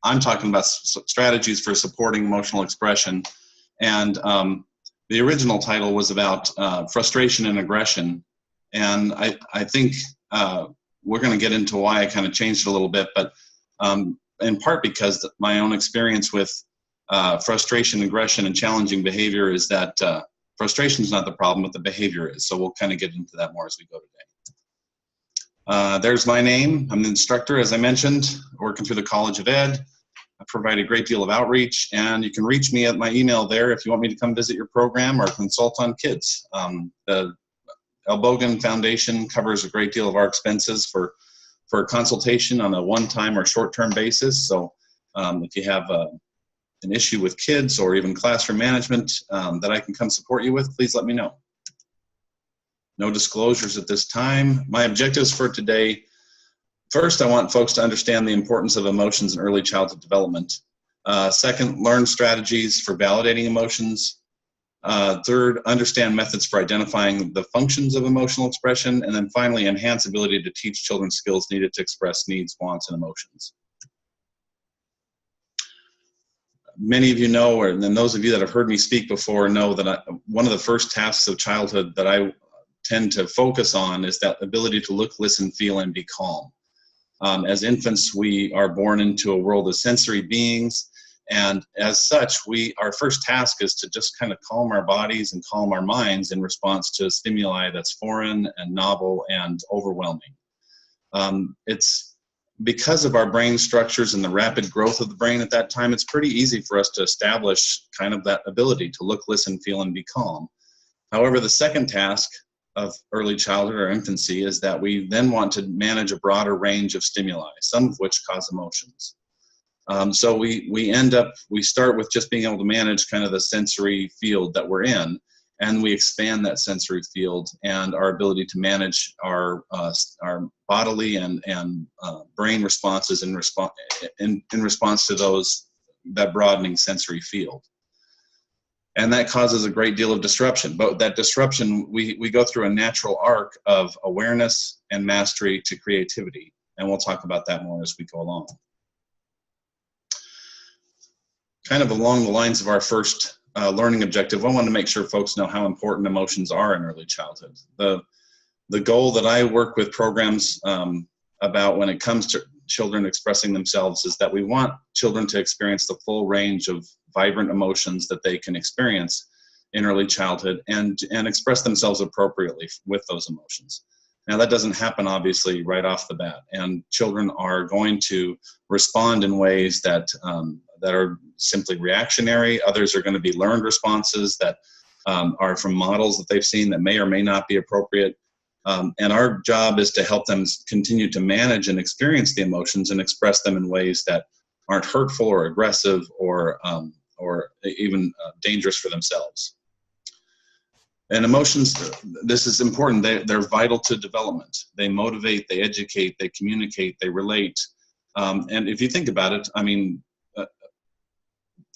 I'm talking about strategies for supporting emotional expression. And the original title was about frustration and aggression. And I think we're going to get into why I kind of changed it a little bit, but in part because my own experience with frustration, aggression, and challenging behavior is that frustration is not the problem, but the behavior is. So we'll kind of get into that more as we go today. There's my name. I'm the instructor, as I mentioned, working through the College of Ed. I provide a great deal of outreach, and you can reach me at my email there if you want me to come visit your program or consult on kids. The Elbogen Foundation covers a great deal of our expenses for a consultation on a one-time or short-term basis. So if you have an issue with kids or even classroom management that I can come support you with, please let me know. No disclosures at this time. My objectives for today: first, I want folks to understand the importance of emotions in early childhood development. Second, learn strategies for validating emotions. Third, understand methods for identifying the functions of emotional expression. And then finally, enhance ability to teach children skills needed to express needs, wants, and emotions. Many of you know, and then those of you that have heard me speak before know that one of the first tasks of childhood that I tend to focus on is that ability to look, listen, feel, and be calm. As infants, we are born into a world of sensory beings, and as such, our first task is to just kind of calm our bodies and calm our minds in response to stimuli that's foreign and novel and overwhelming. It's because of our brain structures and the rapid growth of the brain at that time, it's pretty easy for us to establish kind of that ability to look, listen, feel, and be calm. However, the second task of early childhood or infancy is that we then want to manage a broader range of stimuli, some of which cause emotions. So we start with just being able to manage kind of the sensory field that we're in, and we expand that sensory field and our ability to manage our bodily and brain responses in response to that broadening sensory field. And that causes a great deal of disruption. But that disruption, we go through a natural arc of awareness and mastery to creativity. And we'll talk about that more as we go along. Kind of along the lines of our first learning objective, I want to make sure folks know how important emotions are in early childhood. The goal that I work with programs about when it comes to children expressing themselves is that we want children to experience the full range of vibrant emotions that they can experience in early childhood and express themselves appropriately with those emotions. Now, that doesn't happen, obviously, right off the bat, and children are going to respond in ways that are simply reactionary. Others are going to be learned responses that are from models that they've seen that may or may not be appropriate. And our job is to help them continue to manage and experience the emotions and express them in ways that aren't hurtful or aggressive or even dangerous for themselves. And emotions, this is important, they're vital to development. They motivate, they educate, they communicate, they relate. And if you think about it, I mean,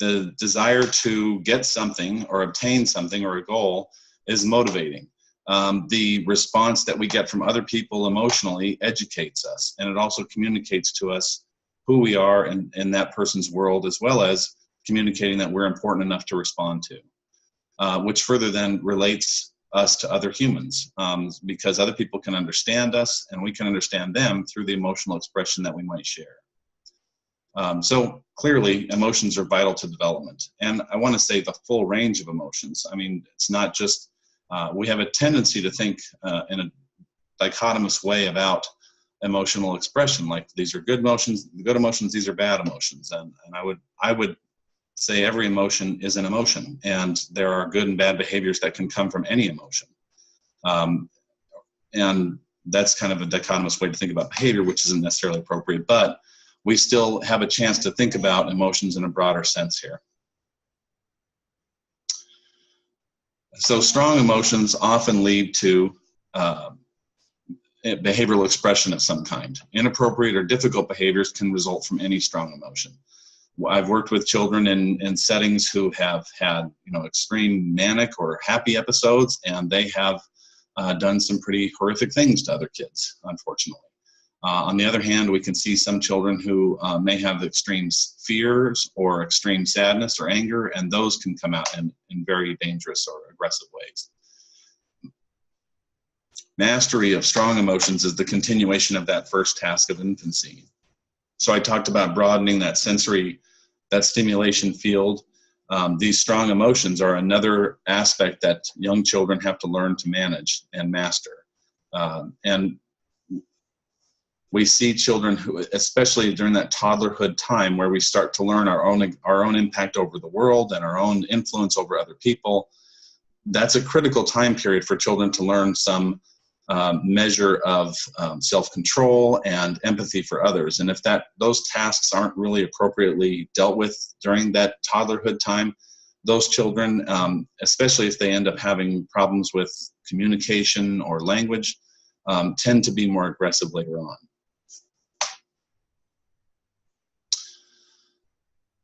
the desire to get something or obtain something or a goal is motivating. The response that we get from other people emotionally educates us, and it also communicates to us who we are in that person's world, as well as communicating that we're important enough to respond to, which further then relates us to other humans, because other people can understand us and we can understand them through the emotional expression that we might share. So clearly, emotions are vital to development. And I want to say the full range of emotions. I mean, it's not just, we have a tendency to think in a dichotomous way about emotional expression, like these are good emotions, these are bad emotions. And I would say every emotion is an emotion, and there are good and bad behaviors that can come from any emotion. And that's kind of a dichotomous way to think about behavior, which isn't necessarily appropriate, but we still have a chance to think about emotions in a broader sense here. So strong emotions often lead to behavioral expression of some kind. Inappropriate or difficult behaviors can result from any strong emotion. I've worked with children in settings who have had, extreme manic or happy episodes, and they have done some pretty horrific things to other kids, unfortunately. On the other hand, we can see some children who may have extreme fears or extreme sadness or anger, and those can come out in very dangerous or aggressive ways. Mastery of strong emotions is the continuation of that first task of infancy. So I talked about broadening that sensory, that stimulation field. These strong emotions are another aspect that young children have to learn to manage and master. And we see children who, especially during that toddlerhood time where we start to learn our own impact over the world and our own influence over other people, that's a critical time period for children to learn some measure of self-control and empathy for others. And if those tasks aren't really appropriately dealt with during that toddlerhood time, those children, especially if they end up having problems with communication or language, tend to be more aggressive later on.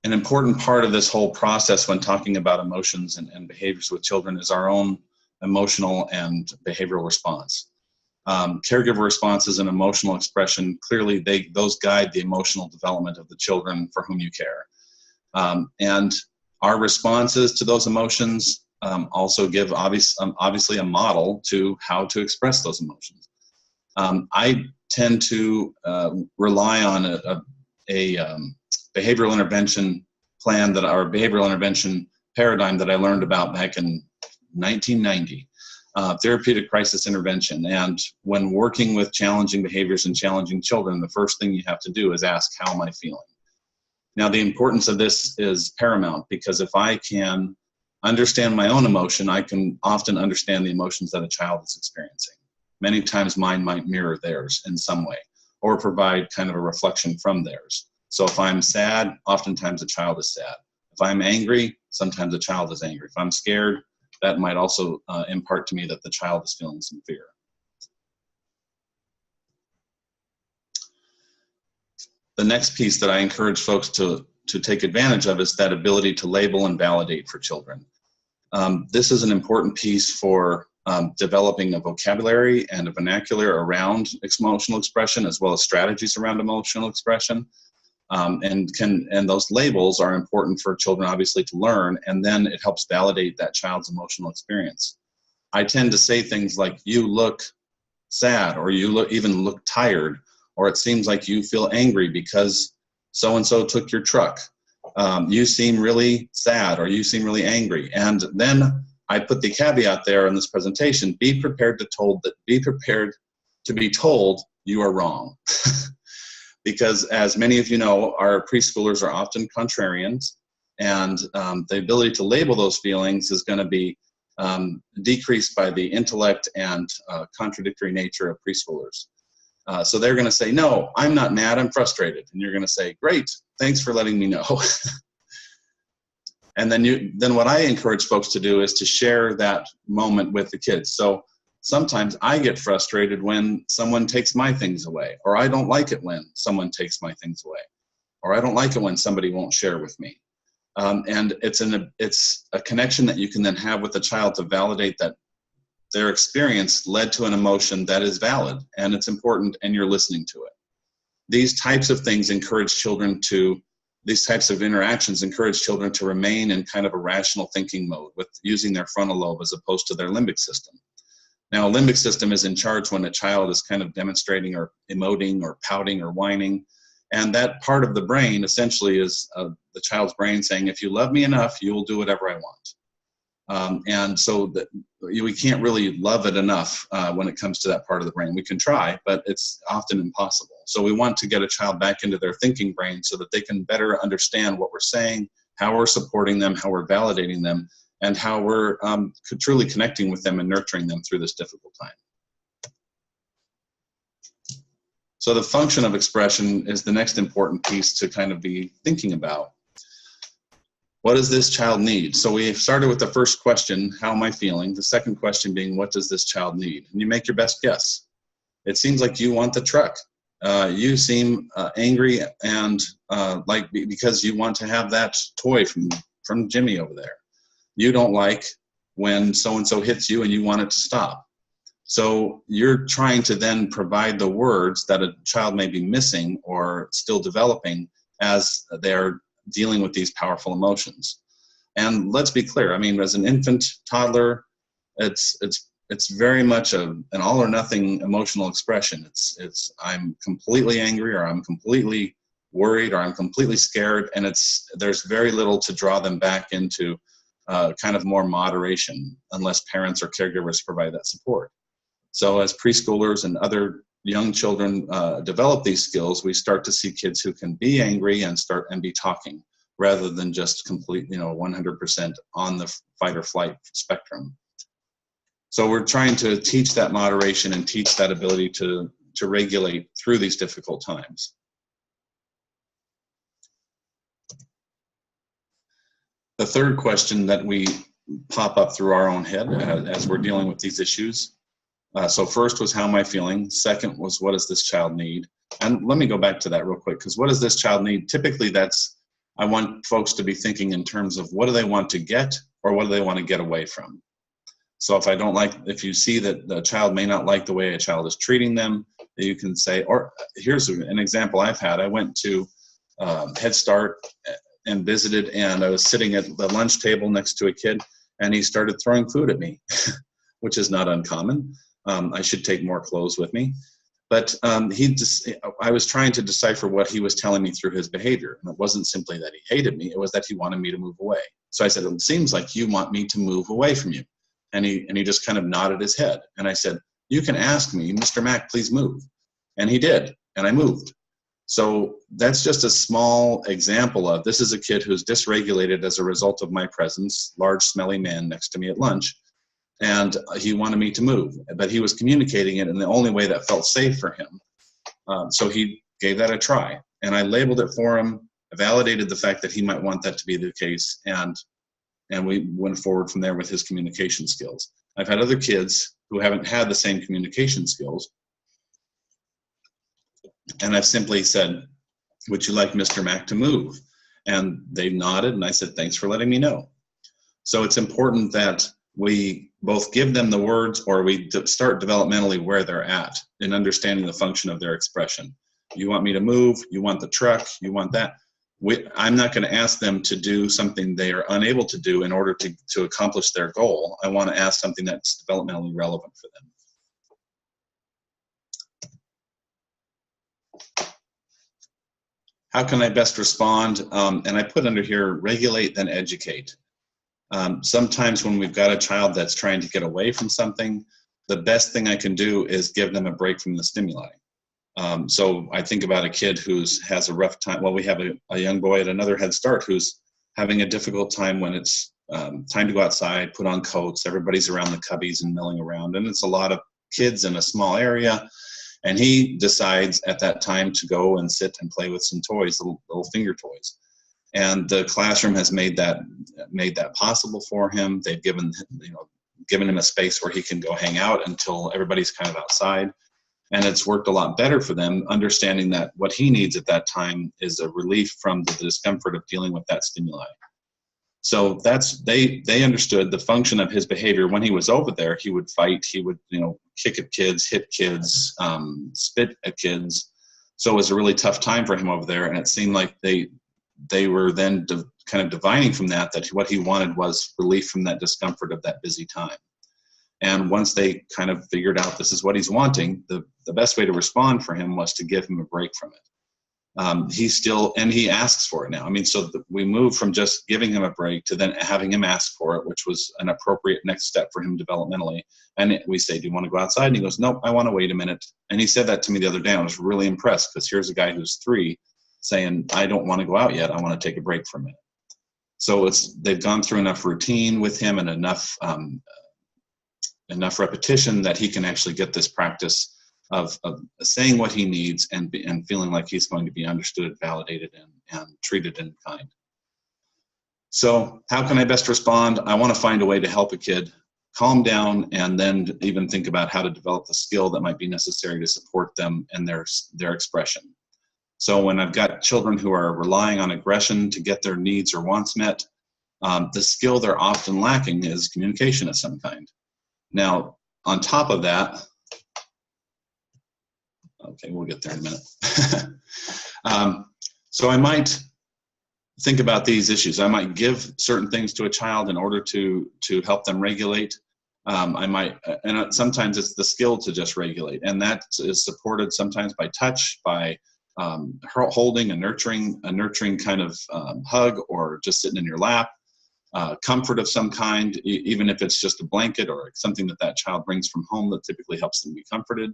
An important part of this whole process when talking about emotions and behaviors with children is our own emotional and behavioral response. Caregiver responses and emotional expression, clearly those guide the emotional development of the children for whom you care. And our responses to those emotions also give obviously a model to how to express those emotions. I tend to rely on a behavioral intervention plan or behavioral intervention paradigm that I learned about back in 1990, therapeutic crisis intervention. And when working with challenging behaviors and challenging children, the first thing you have to do is ask, how am I feeling? Now, the importance of this is paramount, because if I can understand my own emotion, I can often understand the emotions that a child is experiencing. Many times mine might mirror theirs in some way or provide kind of a reflection from theirs. So if I'm sad, oftentimes a child is sad. If I'm angry, sometimes a child is angry. If I'm scared, that might also impart to me that the child is feeling some fear. The next piece that I encourage folks to take advantage of is that ability to label and validate for children. This is an important piece for developing a vocabulary and a vernacular around emotional expression, as well as strategies around emotional expression. And those labels are important for children, obviously, to learn, and then it helps validate that child's emotional experience. I tend to say things like, you look sad, or you even look tired, or it seems like you feel angry because so-and-so took your truck. You seem really sad, or you seem really angry. And then I put the caveat there in this presentation, be prepared to be told you are wrong. Because as many of you know, our preschoolers are often contrarians, and the ability to label those feelings is going to be decreased by the intellect and contradictory nature of preschoolers. So they're going to say, no, I'm not mad, I'm frustrated. And you're going to say, great, thanks for letting me know. And then what I encourage folks to do is to share that moment with the kids. So sometimes I get frustrated when someone takes my things away, or I don't like it when someone takes my things away, or I don't like it when somebody won't share with me. And it's a connection that you can then have with the child to validate that their experience led to an emotion that is valid and it's important and you're listening to it. These types of things these types of interactions encourage children to remain in kind of a rational thinking mode with using their frontal lobe as opposed to their limbic system. Now, a limbic system is in charge when a child is kind of demonstrating or emoting or pouting or whining. And that part of the brain essentially is the child's brain saying, if you love me enough, you will do whatever I want. And so we can't really love it enough when it comes to that part of the brain. We can try, but it's often impossible. So we want to get a child back into their thinking brain so that they can better understand what we're saying, how we're supporting them, how we're validating them, and how we're truly connecting with them and nurturing them through this difficult time. So the function of expression is the next important piece to kind of be thinking about. What does this child need? So we started with the first question, how am I feeling? The second question being, what does this child need? And you make your best guess. It seems like you want the truck. You seem angry and because you want to have that toy from Jimmy over there. You don't like when so-and-so hits you and you want it to stop. So you're trying to then provide the words that a child may be missing or still developing as they're dealing with these powerful emotions. And let's be clear, I mean, as an infant, toddler, it's very much an all or nothing emotional expression. It's I'm completely angry, or I'm completely worried, or I'm completely scared, and there's very little to draw them back into kind of more moderation unless parents or caregivers provide that support. So as preschoolers and other young children develop these skills, we start to see kids who can be angry and be talking, rather than just complete, 100% on the fight or flight spectrum. So we're trying to teach that moderation and teach that ability to regulate through these difficult times. The third question that we pop up through our own head as we're dealing with these issues. So first was, how am I feeling? Second was, what does this child need? And let me go back to that real quick, because what does this child need? Typically I want folks to be thinking in terms of, what do they want to get, or what do they want to get away from? So if you see that the child may not like the way a child is treating them, you can say, or here's an example I've had. I went to Head Start and visited, and I was sitting at the lunch table next to a kid, and he started throwing food at me, which is not uncommon. I should take more clothes with me. But I was trying to decipher what he was telling me through his behavior. And it wasn't simply that he hated me, it was that he wanted me to move away. So I said, it seems like you want me to move away from you. And he just kind of nodded his head. And I said, you can ask me, Mr. Mack, please move. And he did, and I moved. So that's just a small example of, this is a kid who's dysregulated as a result of my presence, large smelly man next to me at lunch. And he wanted me to move, but he was communicating it in the only way that felt safe for him. So he gave that a try, and I labeled it for him, validated the fact that he might want that to be the case, and we went forward from there with his communication skills. I've had other kids who haven't had the same communication skills, and I've simply said, would you like Mr. Mack to move? And they nodded, and I said, thanks for letting me know. So it's important that we both give them the words, or we start developmentally where they're at in understanding the function of their expression. You want me to move, you want the truck, you want that. I'm not going to ask them to do something they are unable to do in order to accomplish their goal. I want to ask something that's developmentally relevant for them. How can I best respond? And I put under here, regulate, then educate. Sometimes when we've got a child that's trying to get away from something, the best thing I can do is give them a break from the stimuli. So I think about a kid who has a rough time. Well, we have a young boy at another Head Start who's having a difficult time when it's time to go outside, put on coats, everybody's around the cubbies and milling around, and it's a lot of kids in a small area. And he decides at that time to go and sit and play with some toys, little finger toys. And the classroom has made that possible for him. They've given him a space where he can go hang out until everybody's kind of outside. And it's worked a lot better for them, understanding that what he needs at that time is a relief from the discomfort of dealing with that stimuli. So they understood the function of his behavior. When he was over there, he would fight, he would kick at kids, hit kids, spit at kids. So it was a really tough time for him over there, and it seemed like they were then kind of divining from that what he wanted was relief from that discomfort of that busy time. And once they kind of figured out this is what he's wanting, the best way to respond for him was to give him a break from it. He asks for it now. I mean, so we moved from just giving him a break to then having him ask for it, which was an appropriate next step for him developmentally. And we say, do you want to go outside? And he goes, nope, I want to wait a minute. And he said that to me the other day. I was really impressed, because here's a guy who's 3 saying, I don't want to go out yet. I want to take a break from it. So they've gone through enough routine with him and enough repetition that he can actually get this practice of saying what he needs and feeling like he's going to be understood, validated, and treated in kind. So how can I best respond? I want to find a way to help a kid calm down, and then even think about how to develop the skill that might be necessary to support them and their expression. So when I've got children who are relying on aggression to get their needs or wants met, the skill they're often lacking is communication of some kind. Now, on top of that, okay, we'll get there in a minute. So I might think about these issues. I might give certain things to a child in order to help them regulate. I might, and sometimes it's the skill to just regulate, and that is supported sometimes by touch, by holding a nurturing kind of hug, or just sitting in your lap, comfort of some kind, even if it's just a blanket or something that child brings from home that typically helps them be comforted.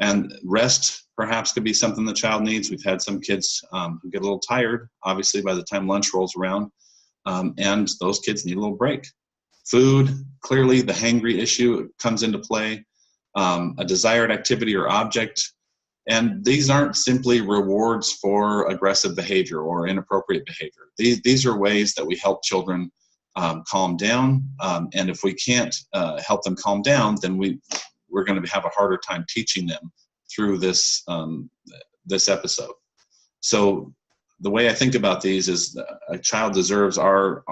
And rest perhaps could be something the child needs. We've had some kids who get a little tired, obviously, by the time lunch rolls around, and those kids need a little break. Food, clearly the hangry issue comes into play, a desired activity or object. And these aren't simply rewards for aggressive behavior or inappropriate behavior. These are ways that we help children calm down. And if we can't help them calm down, then we're going to have a harder time teaching them through this episode. So the way I think about these is a child deserves our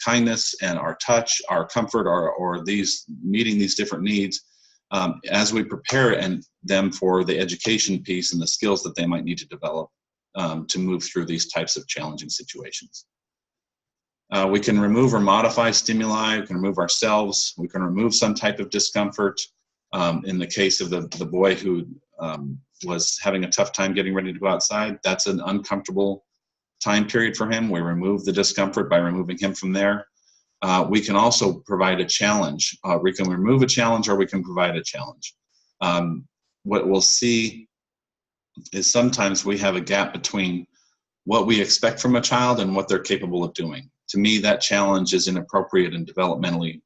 kindness and our touch, our comfort, or these meeting these different needs as we prepare them for the education piece and the skills that they might need to develop to move through these types of challenging situations. We can remove or modify stimuli. We can remove ourselves. We can remove some type of discomfort. In the case of the boy who was having a tough time getting ready to go outside, that's an uncomfortable time period for him. We remove the discomfort by removing him from there. We can also provide a challenge. We can remove a challenge, or we can provide a challenge. What we'll see is sometimes we have a gap between what we expect from a child and what they're capable of doing. To me, that challenge is inappropriate and developmentally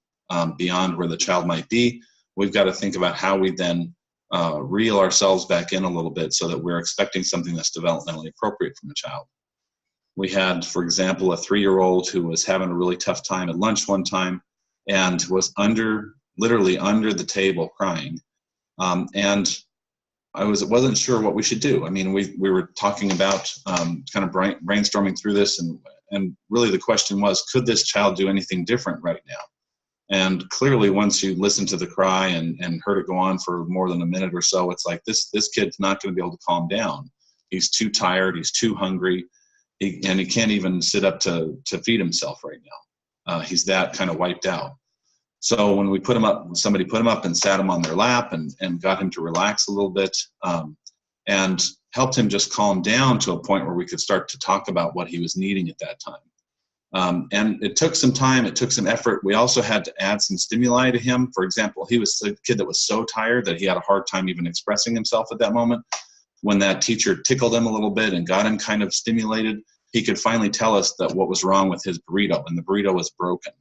beyond where the child might be. We've got to think about how we then reel ourselves back in a little bit so that we're expecting something that's developmentally appropriate from a child. We had, for example, a 3-year-old who was having a really tough time at lunch one time and was literally under the table crying. And I wasn't sure what we should do. I mean, we were talking about kind of brainstorming through this, and really the question was, could this child do anything different right now? And clearly, once you listen to the cry and heard it go on for more than a minute or so, it's like this kid's not going to be able to calm down. He's too tired. He's too hungry. And he can't even sit up to feed himself right now. He's that kind of wiped out. So when we put him up, somebody put him up and sat him on their lap and got him to relax a little bit and helped him just calm down to a point where we could start to talk about what he was needing at that time. And it took some time, it took some effort. We also had to add some stimuli to him. For example, he was a kid that was so tired that he had a hard time even expressing himself at that moment. When that teacher tickled him a little bit and got him kind of stimulated, he could finally tell us that what was wrong with his burrito, and the burrito was broken.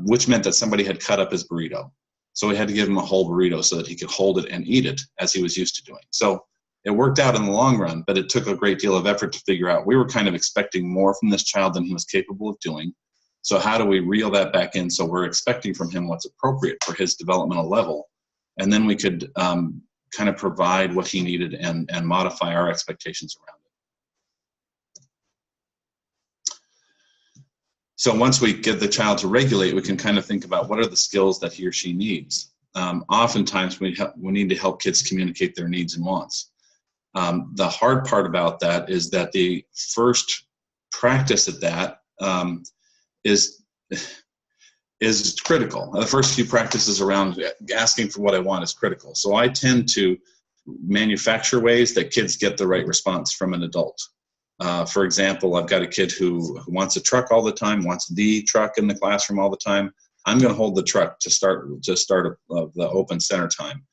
Which meant that somebody had cut up his burrito. So we had to give him a whole burrito so that he could hold it and eat it as he was used to doing. So it worked out in the long run, but it took a great deal of effort to figure out. We were kind of expecting more from this child than he was capable of doing. So how do we reel that back in so we're expecting from him what's appropriate for his developmental level? And then we could kind of provide what he needed and modify our expectations around it. So once we get the child to regulate, we can kind of think about what are the skills that he or she needs. Oftentimes we need to help kids communicate their needs and wants. The hard part about that is that the first practice at that is critical. The first few practices around asking for what I want is critical. So I tend to manufacture ways that kids get the right response from an adult. For example, I've got a kid who wants a truck all the time, wants the truck in the classroom all the time. I'm going to hold the truck to start the open center time.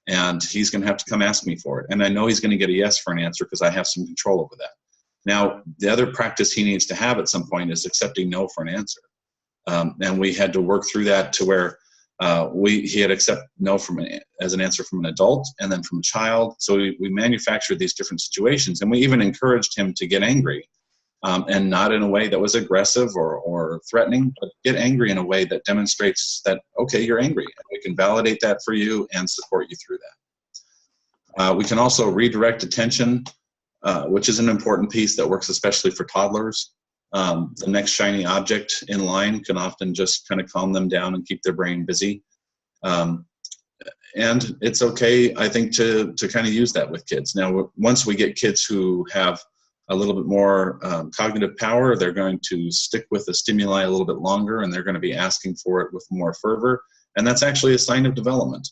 And he's going to have to come ask me for it. And I know he's going to get a yes for an answer because I have some control over that. Now, the other practice he needs to have at some point is accepting no for an answer. And we had to work through that to where he had accepted no as an answer from an adult and then from a child. So we manufactured these different situations, and we even encouraged him to get angry. And not in a way that was aggressive or threatening, but get angry in a way that demonstrates that, okay, you're angry. And we can validate that for you and support you through that. We can also redirect attention, which is an important piece that works especially for toddlers. The next shiny object in line can often just kind of calm them down and keep their brain busy. And it's okay, I think, to kind of use that with kids. Now, once we get kids who have a little bit more cognitive power, they're going to stick with the stimuli a little bit longer, and they're going to be asking for it with more fervor. And that's actually a sign of development.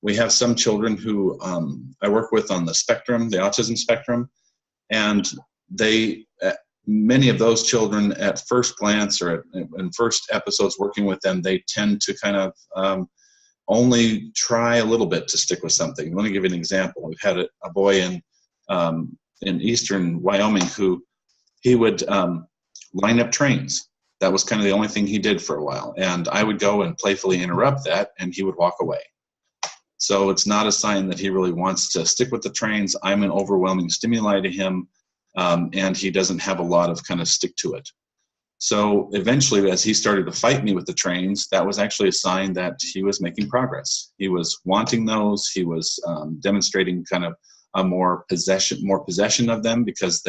We have some children who I work with on the spectrum, the autism spectrum, and many of those children at first glance or in first episodes working with them, they tend to kind of only try a little bit to stick with something. Let me give you an example. We've had a boy in eastern Wyoming who he would line up trains. That was kind of the only thing he did for a while. And I would go and playfully interrupt that, and he would walk away. So it's not a sign that he really wants to stick with the trains. I'm an overwhelming stimuli to him, and he doesn't have a lot of kind of stick to it. So eventually, as he started to fight me with the trains, that was actually a sign that he was making progress. He was wanting those. He was demonstrating kind of a more possession of them because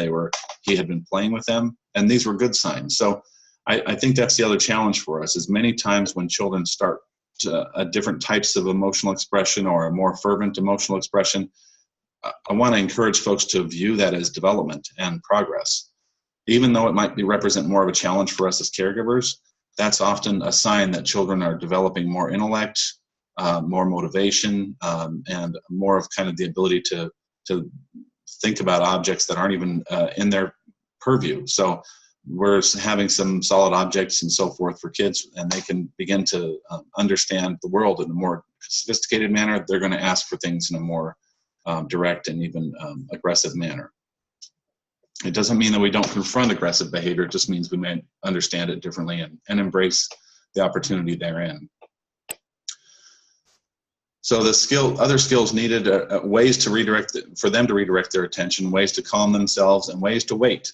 he had been playing with them, and these were good signs. So I think that's the other challenge for us, is many times when children start different types of emotional expression or a more fervent emotional expression, I want to encourage folks to view that as development and progress. Even though it might represent more of a challenge for us as caregivers, that's often a sign that children are developing more intellect, more motivation, and more of kind of the ability to think about objects that aren't even in their purview. So we're having some solid objects and so forth for kids, and they can begin to understand the world in a more sophisticated manner. They're going to ask for things in a more direct and even aggressive manner. It doesn't mean that we don't confront aggressive behavior. It just means we may understand it differently and embrace the opportunity therein. So other skills needed, ways to redirect, for them to redirect their attention, ways to calm themselves, and ways to wait.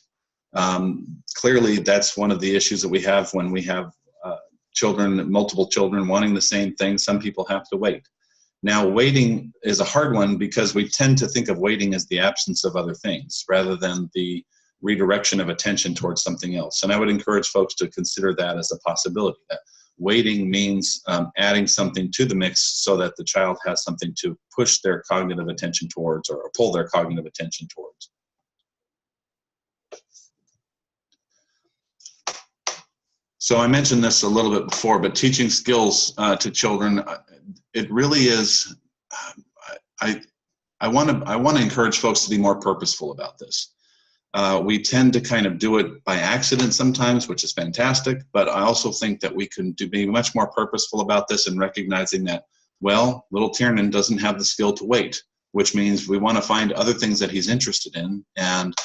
Clearly, that's one of the issues that we have when we have multiple children wanting the same thing. Some people have to wait. Now, waiting is a hard one because we tend to think of waiting as the absence of other things rather than the redirection of attention towards something else. And I would encourage folks to consider that as a possibility. That waiting means adding something to the mix so that the child has something to push their cognitive attention towards or pull their cognitive attention towards. So I mentioned this a little bit before, but teaching skills to children, it really is, I want to encourage folks to be more purposeful about this. We tend to kind of do it by accident sometimes, which is fantastic, but I also think that we can be much more purposeful about this and recognizing that, well, little Tiernan doesn't have the skill to wait, which means we want to find other things that he's interested in and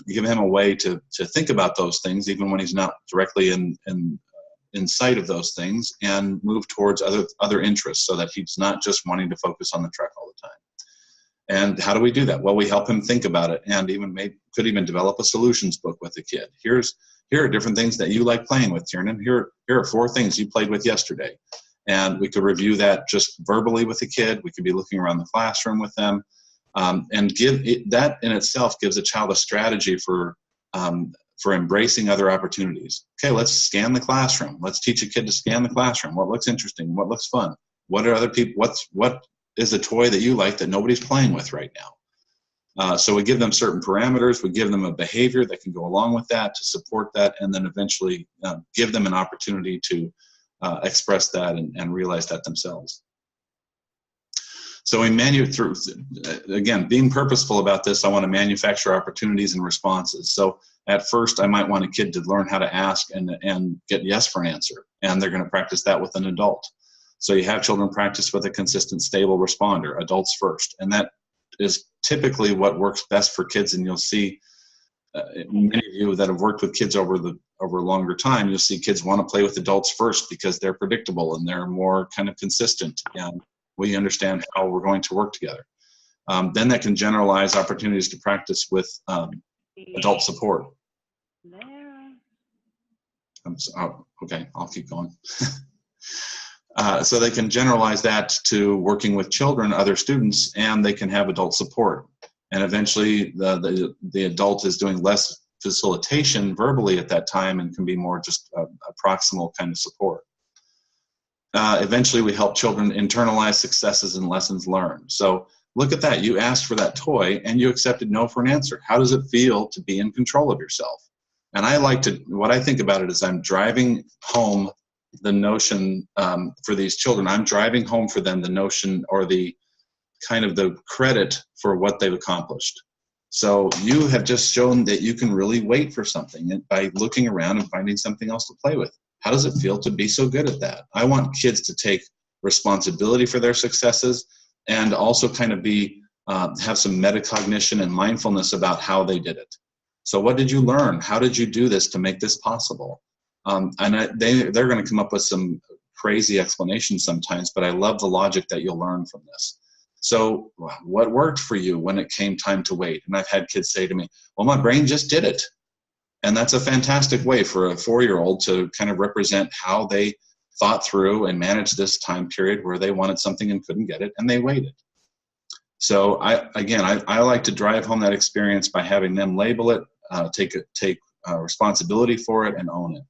give him a way to think about those things, even when he's not directly in sight of those things, and move towards other interests so that he's not just wanting to focus on the truck all the time. And how do we do that? Well, we help him think about it, and could even develop a solutions book with the kid. Here are different things that you like playing with, Tiernan. Here are 4 things you played with yesterday. And we could review that just verbally with the kid. We could be looking around the classroom with them. And that in itself gives a child a strategy for embracing other opportunities. Okay, let's scan the classroom. Let's teach a kid to scan the classroom. What looks interesting? What looks fun? What are other people? What is a toy that you like that nobody's playing with right now? So we give them certain parameters. We give them a behavior that can go along with that to support that, and then eventually give them an opportunity to express that and realize that themselves. So again, being purposeful about this, I want to manufacture opportunities and responses. So at first, I might want a kid to learn how to ask and get yes for an answer, and they're going to practice that with an adult. So you have children practice with a consistent, stable responder, adults first, and that is typically what works best for kids. And you'll see many of you that have worked with kids over a longer time, you'll see kids want to play with adults first because they're predictable and they're more kind of consistent, and we understand how we're going to work together. Then that can generalize opportunities to practice with adult support. Okay, I'll keep going. So they can generalize that to working with children, other students, and they can have adult support. And eventually the adult is doing less facilitation verbally at that time and can be more just a proximal kind of support. Eventually, we help children internalize successes and lessons learned. So look at that. You asked for that toy and you accepted no for an answer. How does it feel to be in control of yourself? And what I think about it is I'm driving home the notion for these children. I'm driving home for them the notion or the kind of the credit for what they've accomplished. So you have just shown that you can really wait for something by looking around and finding something else to play with. How does it feel to be so good at that? I want kids to take responsibility for their successes and also kind of have some metacognition and mindfulness about how they did it. So what did you learn? How did you do this to make this possible? They're going to come up with some crazy explanations sometimes, but I love the logic that you'll learn from this. So what worked for you when it came time to wait? And I've had kids say to me, well, my brain just did it. And that's a fantastic way for a 4-year-old to kind of represent how they thought through and managed this time period where they wanted something and couldn't get it, and they waited. So I like to drive home that experience by having them label it, take responsibility for it, and own it.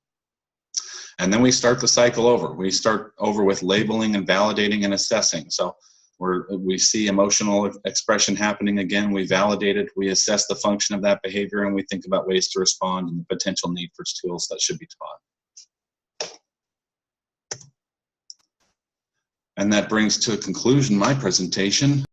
And then we start the cycle over. We start over with labeling and validating and assessing. So we see emotional expression happening again, we validate it, we assess the function of that behavior, and we think about ways to respond and the potential need for skills that should be taught. And that brings to a conclusion my presentation.